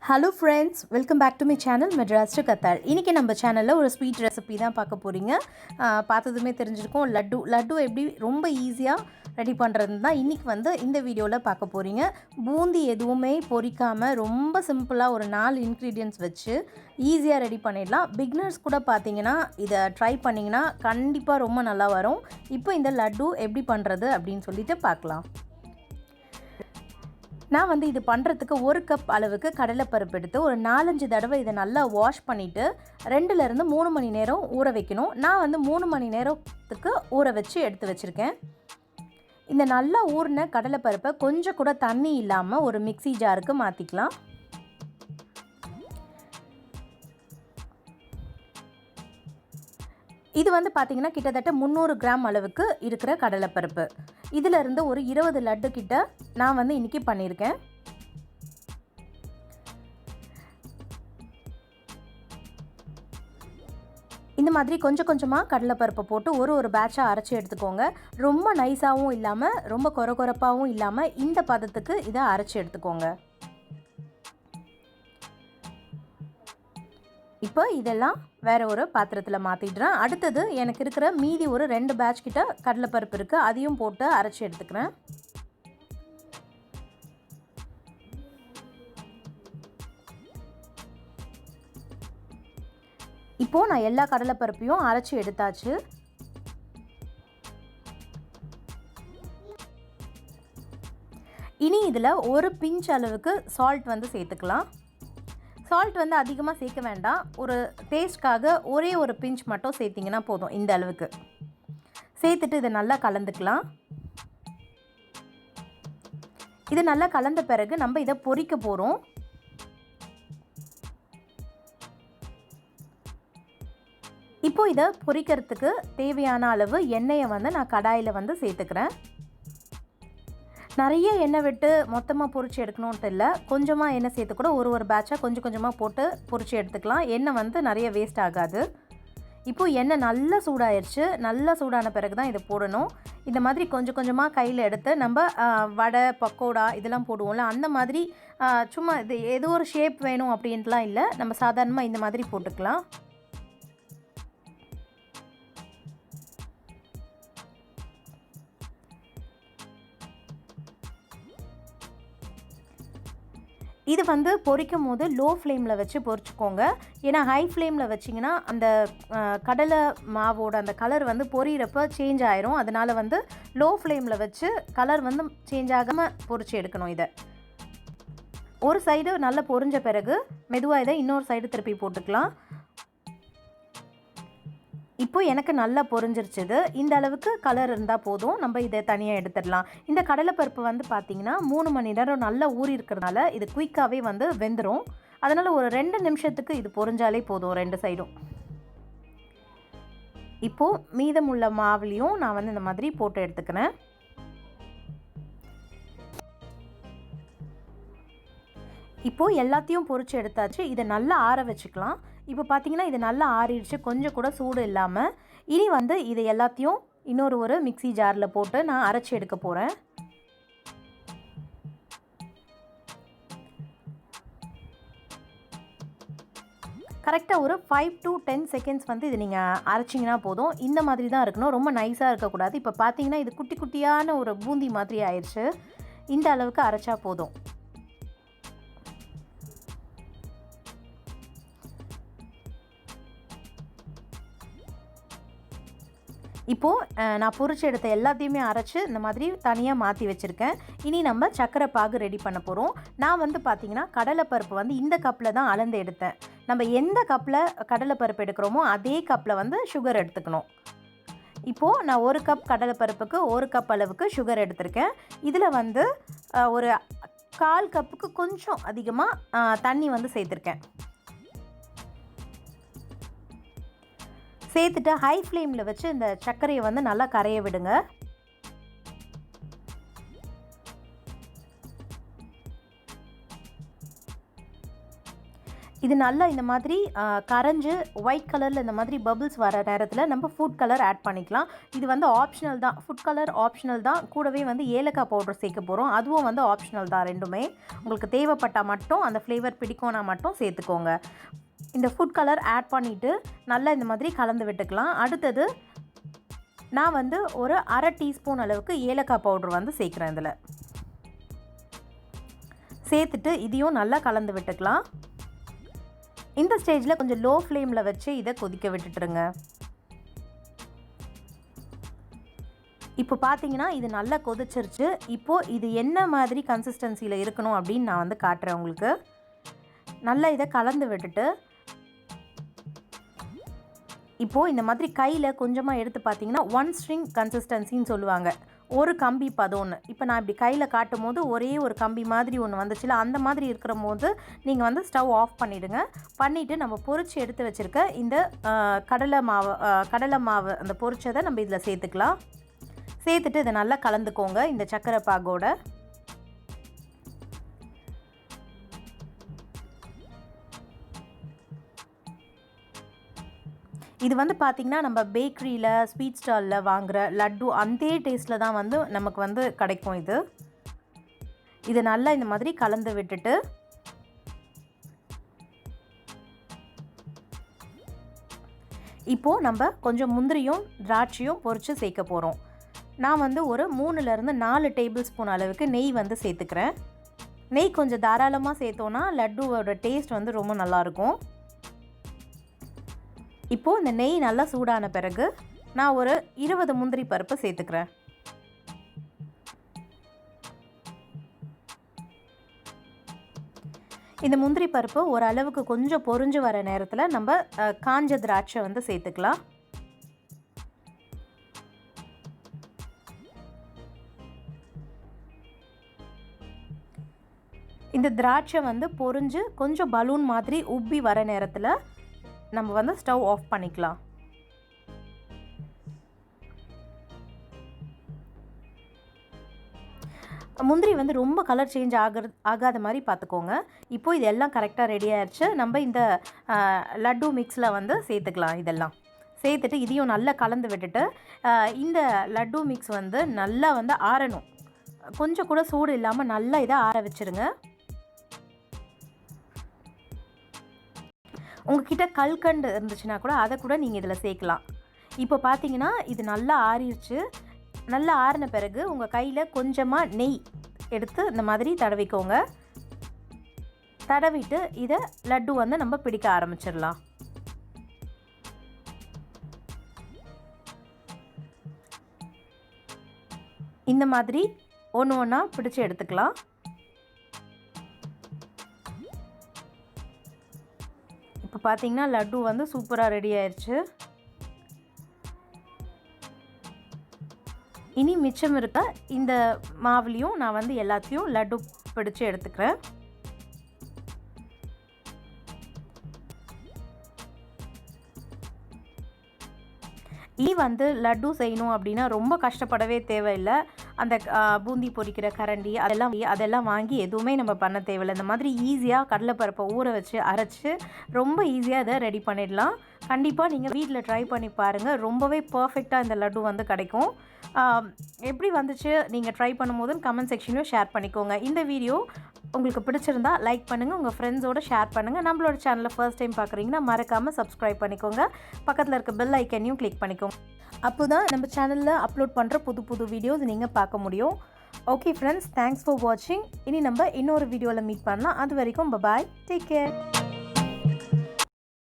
Hello friends, welcome back to my channel Madras to Qatar. இன்றைக்கி நம்ம சேனலில் ஒரு ஸ்வீட் ரெசிபி தான் பார்க்க போகிறீங்க. பார்த்ததுமே தெரிஞ்சிருக்கும், லட்டு எப்படி ரொம்ப ஈஸியாக ரெடி பண்ணுறது தான் இன்றைக்கி இந்த வீடியோவில் பார்க்க போகிறீங்க. பூந்தி எதுவுமே பொரிக்காமல் ரொம்ப சிம்பிளாக ஒரு 4 இன்க்ரீடியன்ட்ஸ் வச்சு ஈஸியாக ரெடி பண்ணிடலாம். பிகினர்ஸ் கூட பார்த்தீங்கன்னா இதை ட்ரை பண்ணிங்கன்னா கண்டிப்பாக ரொம்ப நல்லா வரும். இப்போ இந்த லட்டு எப்படி பண்ணுறது அப்படின்னு சொல்லிட்டு பார்க்கலாம். நான் இது பண்ணுறதுக்கு 1 கப் அளவுக்கு கடலைப்பருப்பு எடுத்து ஒரு 4-5 தடவை இதை நல்லா வாஷ் பண்ணிவிட்டு 2லேருந்து 3 மணி நேரம் ஊற வைக்கணும். நான் 3 மணி நேரத்துக்கு ஊற வச்சு எடுத்து வச்சுருக்கேன். இந்த நல்லா ஊறின கடலைப்பருப்பை கொஞ்சம் கூட தண்ணி இல்லாமல் ஒரு மிக்ஸி ஜாருக்கு மாற்றிக்கலாம். இது பார்த்திங்கன்னா கிட்டத்தட்ட 300 கிராம் அளவுக்கு இருக்கிற கடலைப்பருப்பு. இதிலிருந்து ஒரு 20 லட்டு கிட்ட நான் இன்றைக்கி பண்ணியிருக்கேன். இந்த மாதிரி கொஞ்சம் கொஞ்சமாக கடலைப்பருப்பை போட்டு ஒரு பேட்சாக அரைச்சி எடுத்துக்கோங்க. ரொம்ப நைஸாகவும் இல்லாமல் ரொம்ப கொரகொரப்பாகவும் இல்லாமல் இந்த பதத்துக்கு இதை அரைச்சி எடுத்துக்கோங்க. இப்போ இதெல்லாம் வேறு ஒரு பாத்திரத்தில் மாற்றிடுறேன். அடுத்தது எனக்கு இருக்கிற மீதி ஒரு 2 பேட்ச் கிட்ட கடலைப்பருப்பு இருக்குது, அதையும் போட்டு அரைச்சி எடுத்துக்கிறேன். இப்போது நான் எல்லா கடலைப்பருப்பையும் அரைச்சி எடுத்தாச்சு. இனி இதில் ஒரு பிஞ்ச் அளவுக்கு சால்ட் சேர்த்துக்கலாம். சால்ட் அதிகமாக சேர்க்க வேண்டாம். ஒரு டேஸ்ட்காக ஒரே ஒரு பிஞ்ச் மட்டும் சேர்த்திங்கன்னா போதும். இந்த அளவுக்கு சேர்த்துட்டு இதை நல்லா கலந்துக்கலாம். இது நல்லா கலந்த பிறகு நம்ம இதை பொரிக்க போகிறோம். இப்போ இதை பொரிக்கிறதுக்கு தேவையான அளவு எண்ணெயை நான் கடாயில் சேர்த்துக்கிறேன். நிறைய எண்ணெய் விட்டு மொத்தமாக பொரிச்சு எடுக்கணுன்ட்டு இல்லை, கொஞ்சமாக எண்ணெய் சேர்த்து கூட ஒரு பேட்சாக கொஞ்சம் கொஞ்சமாக போட்டு பொரிச்சு எடுத்துக்கலாம். எண்ணெய் நிறைய வேஸ்ட் ஆகாது. இப்போது எண்ணெய் நல்லா சூடாயிருச்சு. நல்லா சூடான பிறகு தான் இதை போடணும். இந்த மாதிரி கொஞ்சம் கொஞ்சமாக கையில் எடுத்து நம்ம வடை பக்கோடா இதெல்லாம் போடுவோம்ல, அந்த மாதிரி சும்மா இது ஏதோ ஒரு ஷேப் வேணும் அப்படின்ட்டுலாம் இல்லை, நம்ம சாதாரணமாக இந்த மாதிரி போட்டுக்கலாம். இது பொரிக்கும் போது லோ ஃப்ளேமில் வச்சு பொரிச்சுக்கோங்க. ஏன்னா ஹை ஃப்ளேமில் வச்சிங்கன்னா அந்த கடலை மாவோட அந்த கலர் பொரியிறப்ப சேஞ்ச் ஆயிரும். அதனால் லோ ஃப்ளேமில் வச்சு கலர் சேஞ்ச் ஆகாமல் பொரிச்சு எடுக்கணும். இதை ஒரு சைடு நல்லா பொரிஞ்ச பிறகு மெதுவாக இதை இன்னொரு சைடு திருப்பி போட்டுக்கலாம். இப்போது எனக்கு நல்லா பொரிஞ்சிருச்சுது. இந்த அளவுக்கு கலர் இருந்தால் போதும், நம்ம இதை தனியாக எடுத்துடலாம். இந்த கடலைப்பருப்பு பார்த்திங்கன்னா 3 மணி நேரம் நல்லா ஊறி இருக்கிறதுனால இது குயிக்காகவே வெந்துடும். அதனால் ஒரு 2 நிமிஷத்துக்கு இது பொரிஞ்சாலே போதும் 2 சைடும். இப்போது மீதமுள்ள மாவுலையும் நான் இந்த மாதிரி போட்டு எடுத்துக்கிறேன். இப்போது எல்லாத்தையும் பொரிச்சு எடுத்தாச்சு. இதை நல்லா ஆற வச்சுக்கலாம். இப்போ பார்த்திங்கன்னா இது நல்லா ஆறிடுச்சு, கொஞ்சம் கூட சூடு இல்லாமல். இனி இதை எல்லாத்தையும் ஒரு மிக்ஸி ஜாரில் போட்டு நான் அரைச்சி எடுக்க போகிறேன். கரெக்டாக ஒரு 5 to 10 செகண்ட்ஸ் இது நீங்கள் அரைச்சிங்கன்னா போதும். இந்த மாதிரி தான் இருக்கணும், ரொம்ப நைஸாக இருக்கக்கூடாது. இப்போ பார்த்திங்கன்னா இது குட்டி குட்டியான ஒரு பூந்தி மாதிரி ஆயிடுச்சு. இந்த அளவுக்கு அரைச்சா போதும். இப்போது நான் பொரிச்சு எடுத்த எல்லாத்தையுமே அரைச்சி இந்த மாதிரி தனியாக மாற்றி வச்சுருக்கேன். இனி நம்ம சர்க்கரை பாகு ரெடி பண்ண போகிறோம். நான் பார்த்திங்கன்னா கடலைப்பருப்பு இந்த கப்பில் தான் அளந்து எடுத்தேன். நம்ம எந்த கப்பில் கடலைப்பருப்பு எடுக்கிறோமோ அதே கப்பில் சுகர் எடுத்துக்கணும். இப்போது நான் 1 கப் கடலைப்பருப்புக்கு 1 கப் அளவுக்கு சுகர் எடுத்திருக்கேன். இதில் ஒரு 1/4 கப்புக்கு கொஞ்சம் அதிகமாக தண்ணி சேர்த்துருக்கேன். சேர்த்துட்டு ஹை ஃப்ளேமில் வச்சு இந்த சர்க்கரையை நல்லா கரைய விடுங்க. இது நல்லா இந்த மாதிரி கரைஞ்சு ஒயிட் கலரில் இந்த மாதிரி பபிள்ஸ் வர நேரத்தில் நம்ம ஃபுட் கலர் ஆட் பண்ணிக்கலாம். இது வந்து ஆப்ஷனல் தான், ஃபுட் கலர் ஆப்ஷனல் தான். கூடவே வந்து ஏலக்காய் பவுடர் சேர்க்க போகிறோம், அதுவும் வந்து ஆப்ஷனல் தான். ரெண்டுமே உங்களுக்கு தேவைப்பட்டால் மட்டும், அந்த ஃப்ளேவர் பிடிக்கும்னா மட்டும் சேர்த்துக்கோங்க. இந்த ஃபுட் கலர் ஆட் பண்ணிவிட்டு நல்லா இந்த மாதிரி கலந்து விட்டுக்கலாம். அடுத்தது நான் வந்து ஒரு அரை டீஸ்பூன் அளவுக்கு ஏலக்காய் பவுடர் வந்து சேர்க்குறேன். இதில் சேர்த்துட்டு இதையும் நல்லா கலந்து விட்டுக்கலாம். இந்த ஸ்டேஜில் கொஞ்சம் லோ ஃப்ளேமில் வச்சு இதை கொதிக்க விட்டுட்டுருங்க. இப்போ பார்த்தீங்கன்னா இது நல்லா கொதிச்சிருச்சு. இப்போது இது என்ன மாதிரி கன்சிஸ்டன்சியில் இருக்கணும் அப்படின்னு நான் வந்து காட்டுறேன் உங்களுக்கு. நல்லா இதை கலந்து விட்டுட்டு இப்போது இந்த மாதிரி கையில் கொஞ்சமாக எடுத்து பார்த்தீங்கன்னா 1 ஸ்ட்ரிங் கன்சிஸ்டன்சின்னு சொல்லுவாங்க, ஒரு கம்பி பதம்னு. இப்போ நான் இப்படி கையில் காட்டும் போது ஒரே ஒரு கம்பி மாதிரி ஒன்று வந்துச்சுல, அந்த மாதிரி இருக்கிற போது நீங்கள் வந்து ஸ்டவ் ஆஃப் பண்ணிவிடுங்க. பண்ணிவிட்டு நம்ம பொரிச்சு எடுத்து வச்சுருக்க இந்த கடலை மாவு அந்த பொரிச்சதை நம்ம இதில் சேர்த்துக்கலாம். சேர்த்துட்டு இதை நல்லா கலந்துக்கோங்க இந்த சர்க்கரை பாகோட. இது வந்து பார்த்திங்கன்னா நம்ம பேக்கரியில் ஸ்வீட் ஸ்டாலில் வாங்குகிற லட்டு அந்த டேஸ்ட்டில் தான் வந்து நமக்கு வந்து கிடைக்கும். இது நல்லா இந்த மாதிரி கலந்து விட்டுட்டு இப்போது நம்ம கொஞ்சம் முந்திரியும் திராட்சையும் பொரித்து சேர்க்க போகிறோம். நான் வந்து ஒரு 3லேருந்து 4 டேபிள் ஸ்பூன் அளவுக்கு நெய் வந்து சேர்த்துக்கிறேன். நெய் கொஞ்சம் தாராளமாக சேர்த்தோன்னா லட்டுவோட டேஸ்ட் வந்து ரொம்ப நல்லாயிருக்கும். இப்போது இந்த நெய் நல்லா சூடான பிறகு நான் ஒரு 20 முந்திரி பருப்பு சேர்த்துக்கிறேன். இந்த முந்திரி பருப்பு ஓரளவுக்கு கொஞ்சம் பொரிஞ்சு வர நேரத்தில் நம்ம காஞ்ச திராட்சை வந்து சேர்த்துக்கலாம். இந்த திராட்சை வந்து பொரிஞ்சு கொஞ்சம் பலூன் மாதிரி உப்பி வர நேரத்தில் நம்ம வந்து ஸ்டவ் ஆஃப் பண்ணிக்கலாம். முந்திரி வந்து ரொம்ப கலர் சேஞ்ச் ஆகாத மாதிரி பார்த்துக்கோங்க. இப்போது இதெல்லாம் கரெக்டாக ரெடி ஆயிடுச்சு. நம்ம இந்த லட்டு மிக்ஸில் வந்து சேர்த்துக்கலாம். இதெல்லாம் சேர்த்துட்டு இதையும் நல்லா கலந்து விட்டுட்டு இந்த லட்டு மிக்ஸ் வந்து நல்லா வந்து ஆறணும். கொஞ்சம் கூட சூடு இல்லாமல் நல்லா இதை ஆற வச்சுருங்க. உங்ககிட்ட கல்கண்டு இருந்துச்சுன்னா கூட அதை கூட நீங்கள் இதில் சேர்க்கலாம். இப்போ பார்த்தீங்கன்னா இது நல்லா ஆறிடுச்சு. நல்லா ஆறின பிறகு உங்கள் கையில் கொஞ்சமாக நெய் எடுத்து இந்த மாதிரி தடவிக்கோங்க. தடவிட்டு இதை லட்டு வந்து நம்ம பிடிக்க ஆரம்பிச்சிடலாம். இந்த மாதிரி ஒன்று ஒன்றா பிடிச்சி எடுத்துக்கலாம். இப்போ பார்த்தீங்கன்னா லட்டு வந்து சூப்பராக ரெடி ஆயிடுச்சு. இனி மிச்சம் இருக்க இந்த மாவுலேயும் நான் வந்து எல்லாத்தையும் லட்டு பிடிச்சி எடுத்துக்கிறேன். வந்து லட்டு செய்யணும் அப்படின்னா ரொம்ப கஷ்டப்படவே தேவையில்லை. அந்த பூந்தி பொரிக்கிற கரண்டி அதெல்லாம் வாங்கி எதுவுமே நம்ம பண்ண தேவையில்லை. இந்த மாதிரி ஈஸியாக கடலைப்பருப்பை ஊற வச்சு அரைச்சி ரொம்ப ஈஸியாக இதை ரெடி பண்ணிடலாம். கண்டிப்பாக நீங்கள் வீட்டில் ட்ரை பண்ணி பாருங்கள். ரொம்பவே பர்ஃபெக்டாக இந்த லட்டு வந்து கிடைக்கும். எப்படி வந்துச்சு நீங்கள் ட்ரை பண்ணும்போதுன்னு கமெண்ட் செக்ஷன்லையும் ஷேர் பண்ணிக்கோங்க. இந்த வீடியோ உங்களுக்கு பிடிச்சிருந்தா லைக் பண்ணுங்கள், உங்கள் ஃப்ரெண்ட்ஸோடு ஷேர் பண்ணுங்கள். நம்மளோட சேனலை ஃபர்ஸ்ட் டைம் பார்க்குறீங்கன்னா மறக்காமல் சப்ஸ்கிரைப் பண்ணிக்கோங்க. பக்கத்தில் இருக்க பெல் ஐக்கனையும் கிளிக் பண்ணிக்கோங்க. அப்போ தான் நம்ம சேனலில் அப்லோட் பண்ணுற புது வீடியோஸ் நீங்கள் பார்க்க முடியும். ஓகே ஃப்ரெண்ட்ஸ், தேங்க்ஸ் ஃபார் வாட்சிங். இனி நம்ம இன்னொரு வீடியோவில் மீட் பண்ணலாம். அது வரைக்கும் பாய், டேக் கேர்.